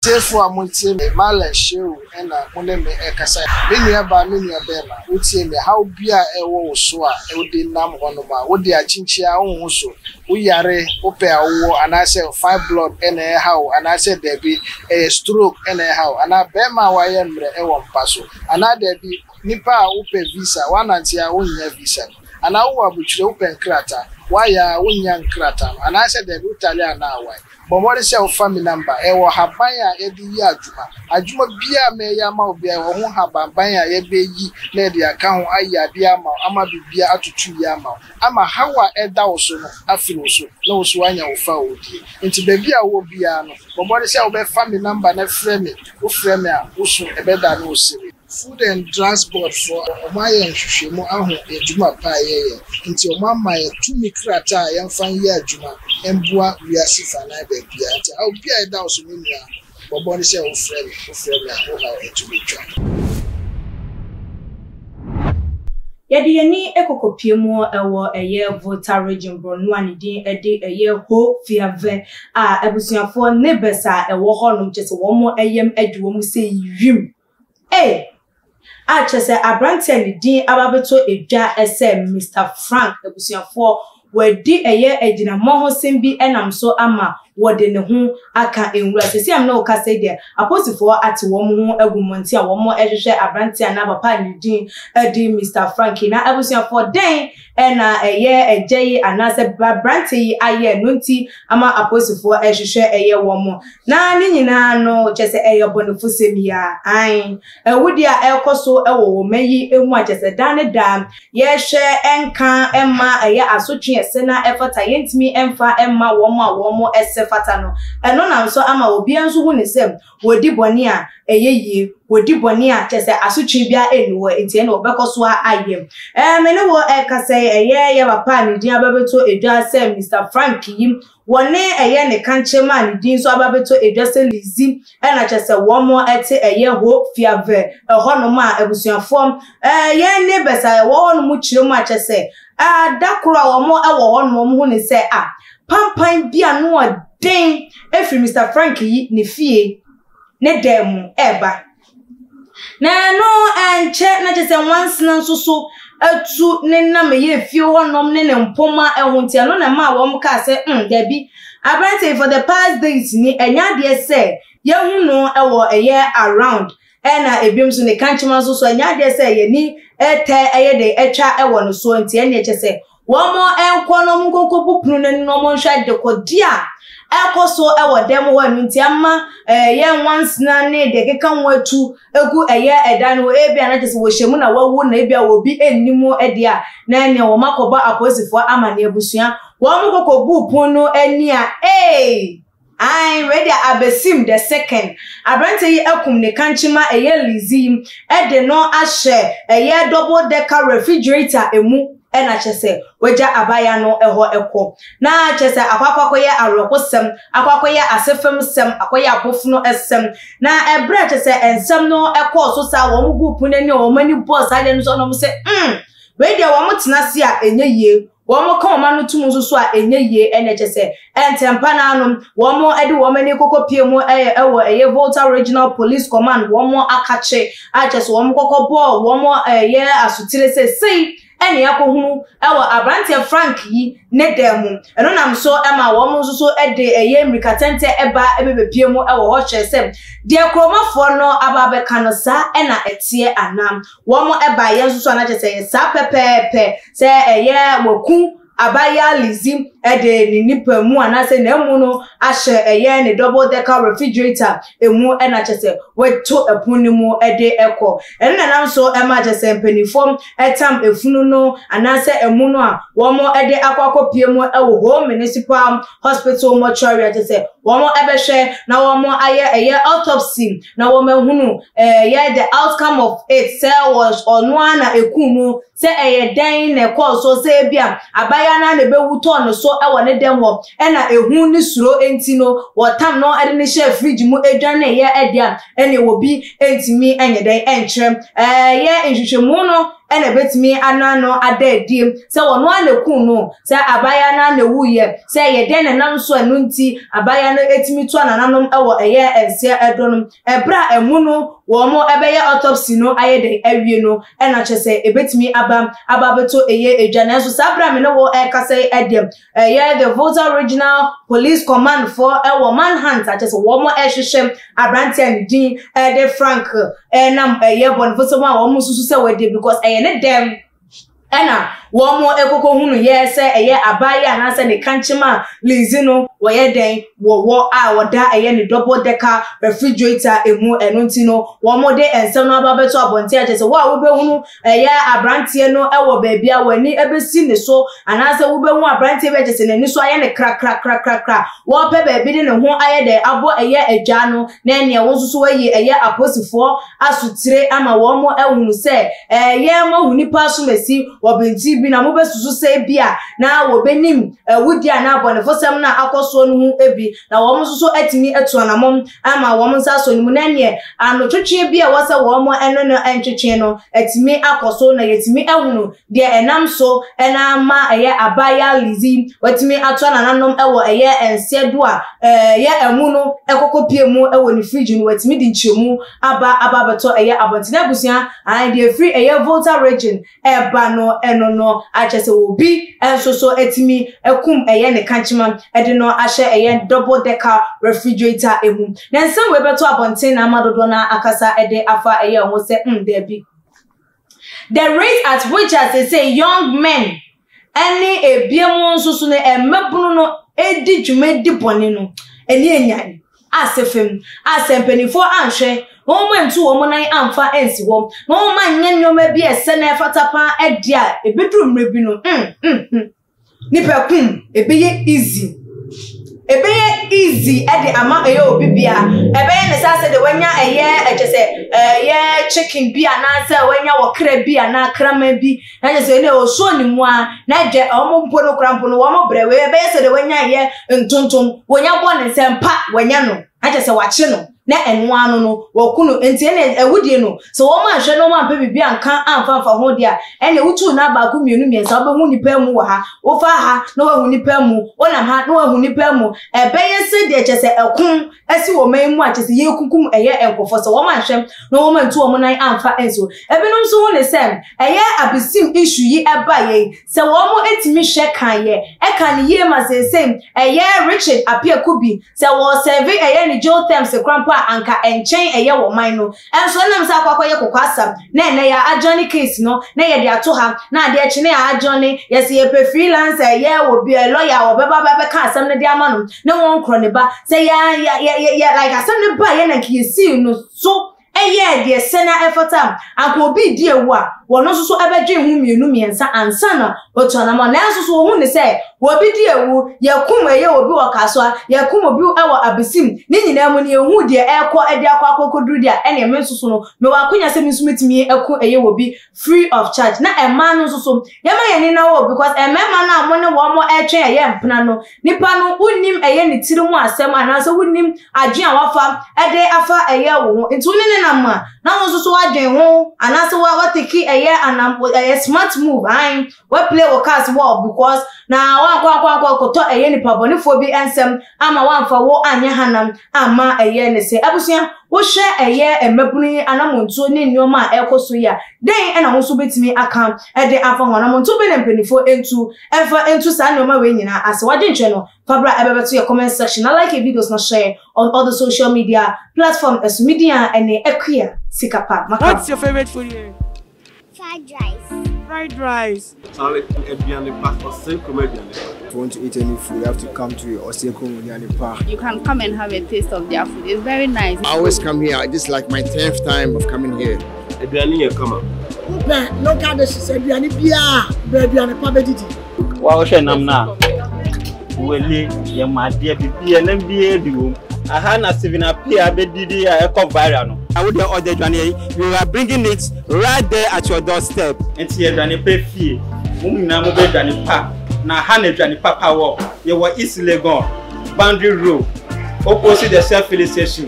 Therefore, I'm going to say, Mala show and when they make a cassa. Many about many of them would say me how be a war so I would be numb on my would the chinchia also. We are open a war and I said 5 blood and a how and I said there be a stroke and a how and I bear my wire and one passo and I there be Nipa open visa 1 until I own your visa and I will be open crater. Why are we young crater and I said the Italian now why. But what is your family number? Ewa habaya every year juma. Ajuma bia me yama bia wo ho habaya ebe yi na de aka ho aya bia ma ama bibia atutu yama. Ama hawa eda wo so no afi wo so. Na wo so anya wo fa odi. Nti ba bia wo bia no. But what is your family number na frame me. Wo frame me a wo so ebe da no sire. Food and transport for Omaya and Shushimo Ahu Juma Paye. Until Mamma to me crata, young fan year Juma, and Bois, we are Sifa and I be Piat. I'll be a thousand million, but body say, oh, friend, to be joined. Yadi any ekokopimo ewo eye Volta region Bronwani din ede eye ho fiave ebusuafo nebesa ewo honum chese wo mo eyem aduwo mu se yim chese abrante ni din ababeto edwa ese Mr. Frank ebusuafo wedi eye ejina moho sembi enam so ama wode ne ho aka enwura sesi am na oka say there aposifo ati wo mo agumonti a wo mo ehwehwe abrante na papa ni din edi Mr. Frank na abusuafo den na eye ejeye anase abrante yi aye nunti ama aposifo ehwehwe eye wo mo na ni nyina no chese eye bonofo semia an ewudi a ekoso ewo wo mayi emu a chese dan dam ye hwe enka emma eye asotwe ese na efata yentimi emfa emma wo mo ese fata no eno na nso ama obi anso hu ne sem wodi boni a eyeye wodi boni a chese asotwe bia enuwo enti ene obekoso a ayem mene wo ekase eye ye papa ni din ababeto edwa sem Mr. Frank yim wone eye ne kanchema ni din so ababeto edwa se lizi ena chese wo mo ete eye ho fiave hono ma ebusuafom ye ne besa wo no mu chire mu a chese dakura wo mo ewo hono mo hu ne se pampan bia no den efri Mr. Frank yi ne fie ne demu eba na no enche na chese once na nsusu atu ne na me ye fie honom ne mpoma ehunti no na ma wo mka se dabi abrante for the past days ni enya de se ye hu no ewo eye around na ebiem so ne kanchima so enya de se ye ni ete eye de etwa ewo no so nti enya chese wo mo enkonom kokopupunu ne no mo hwa de kodia ekoso ewo dem wo nti amma ye once na ne de keka nwatu egu eye edan wo ebia na chese wo hyemu na wawu na ebia wo bi ennimu edia na ne wo makoba aposifo amane abusua wo mo kokobu punu eni a I'm ready abesim the second. Abrante yi akum ne kanchima eye lizim de no ahye eye double decker refrigerator emu na chese weja abaya no eho eko na chese akwakoye arokosem akwakoye asefem sem akoye apofuno esem na ebre chese ensem no eko so sa wo mugu punani o mani boss ade no so no se we dia wo mutenase a enye ye womo ka oma no tumu so a enye ye NHS entempa na anum womo ede womo ne kokopie mu ewo eye Volta Regional Police Command womo akache achese womo kokobo womo ye asutire sei ene yakohunu ewo abrante Frank yi ne demu eno nam so ema womo so ede eye mrikatente eba ebebepie mu ewo ho hwese de kromafo no ababe kanosa ena etie anam womo eba ye so na chese sa pepepe se eye woku abaya lizim ede ni nipa mu anase na emu no ahye eye ne double decker refrigerator emu ena chese weto epuni mu ede eko ena nam so ema chese mpenifom etam efunu no anase emu no a womo ede akwakopie mu ewo home municipal hospital mortuary chese womo ebehwe na womo aye eye autopsy na womo hunu ye the outcome of it say was onwa na ekunu se eye den ne call so se bia abaya na ne bewuto no so ewo ne dem ho na ehu ni suro enti no wotam no ade ne share fridge mu edwan na ye edia ene wo bi entimi enye den enkrem ye nhwehwemu no ene betimi anano adadiem se wono anekun no se abaya na wuye se ye den nanam so anu nti abaya no etimi to anananom ewo eye ense edonum ebra emu no wo mo ebeye autopsy no ayede awie no ena chese ebetimi ababeto eye edwane so sabra me no wo ekase edem eye the Volta Regional Police Command for ewo manhunt chese wo mo ehwehwem abranti andin de Frank enam eye bonfoso ma wo mo susu se wede because eye ne dem ena wo mo ekoko hunu ye se eye abaya na se ne kanchima lizino wo ye den wo a woda eye ne double decker refrigerator emu enontino wo mo de ensem no ababeto abonti aje se wo a wo be hunu eye abrantie no ewo baabi a wani ebesi ne so ana se wo be hu abrantie be je se ne so aye ne kra wo pe baabi de ne ho aye de abo eye agya no na ene wo susu wayi eye aposifo asutire ama wo mo ehunu se eye mo huni paso mesi wo benti bi na mo be susu se bia na wo benim wudi ana bonefosem na akoso no hu ebi na wo mo susu atimi etu anamom ama wo mo nsaso ni mu na ne ano twetwe bia wo se wo mo eno no entwetwe no atimi akoso na yetimi ehunu de enam so ena ma eye abaya lizi watimi atu ananom ewo eye ensedo a ye emu no ekokopie mu ewo ni fridge no watimi di nchemu ababeto eye abontina busia and the free eye Volta region eba no eno no achese obi enso etimi ekum eye ne kanchima ede no ahye eye double decker refrigerator emu nensem we beto abontin na amadodo na akasa ede afa eye ho se there be the rate at which as they say young men any ebiemu nsusu ne emebunu no edi dwumedi bone no eni enyan asefem asempenifo anhwe momentu wo nan amfa ensi wo no man nyanyoma bi ese na fatapa edia ebedru mrebi no nipakum ebeye easy ede ama eye obibia ebeye ne sase de wanya eye echese eye chicken bi ana se wanya wokra bi ana krama bi na jese ne o so ni mu a na de omo mpo no krampo no wo mo brewe ebeye se de wanya eye ntontom wanya bo ne sempa wanya no na jese wache no na enwa anu no wokunu enti ene ewudie no so wo ma hwe no ma pe bibia nka amfa ho dia ene wutu na ba ku mienu miensa wo hu nipa mu wa ha wo fa ha na wo hu nipa mu wona ha na wo hu nipa mu ebeye se de chese ekun esi wo man mu a chese ye kukum eye enkofo so wo ma hwe no wo ma ntu wo nan amfa enso ebinom so hu ne sem eye abisim issue yi eba ye se wo mo etimi hwe kan ye e kan ye ma se sem eye Richard Apia Kubi se wo serve eye ni Joe Thames Krampa anka enchen eye wo man no enso nam sa kwakoye kokwasam na ene ya ajoni case no na ye de ato ha na de echi na ya ajoni yes ye pe freelancer ye wo bi lawyer wo beba ka asam ne de ama no na won kro ne ba say ya like asam ne ba ye na ki see no so eye de sena effortam anka obi di ewu a wono so ebedwe hu mienu miensa ansa na otu na ma na so hu ne say obi di ewu yakum eye obi wakaso yakum obi ewo abesim ni nyina mu ne ehu de ekọ ede akọ akokoduru dia ene eme nsusu no me wakonya se minsumetimi eku eye obi free of charge na ema no nsusu yema ye ni na wo because emema na mo ne wo mo etwe eye mpena no nipa no unim eye ne tiri mu asem ana so unim adwen awafa ede afa eye wo nti unene na ma na wo nsusu adwen ho ana so wa wateki eye anam eye smart move ain we play wo cast wall because na wa koto eye nipa bonifo bi ensem ama wanfa wo anya hanam ama eye ne se abusia wo hwe eye emebuni anamontuo ne nneoma ekoso ya den ena wo so betimi aka ede afa honamontuo be ne mpenifo entu sa nneoma we nyina ase wade ntwe no fabra ebebeto your comment section. I like your videos na share on all the social media platform as media ene ekia sikapa. What's your favorite food here? Fried rice. Fried rice. If you want to eat any food, you have to come to Oseko Munyani Park. You can come and have a taste of their food. It's very nice. I always come here. This is like my 10th time of coming here. No kind said Biani Bia, Biani Pabediti. Wow, Shanamna. Wele, your my dear Bibi and MBA. I had a 7 appear bedidi a viral. I would order Johnny. You are bringing it right there at your doorstep. And here, Johnny pay fee. Mumina mobile Johnny Park. Now, Hannah Johnny Papa walk. You were East Legon, Boundary Road, opposite the self-filling station.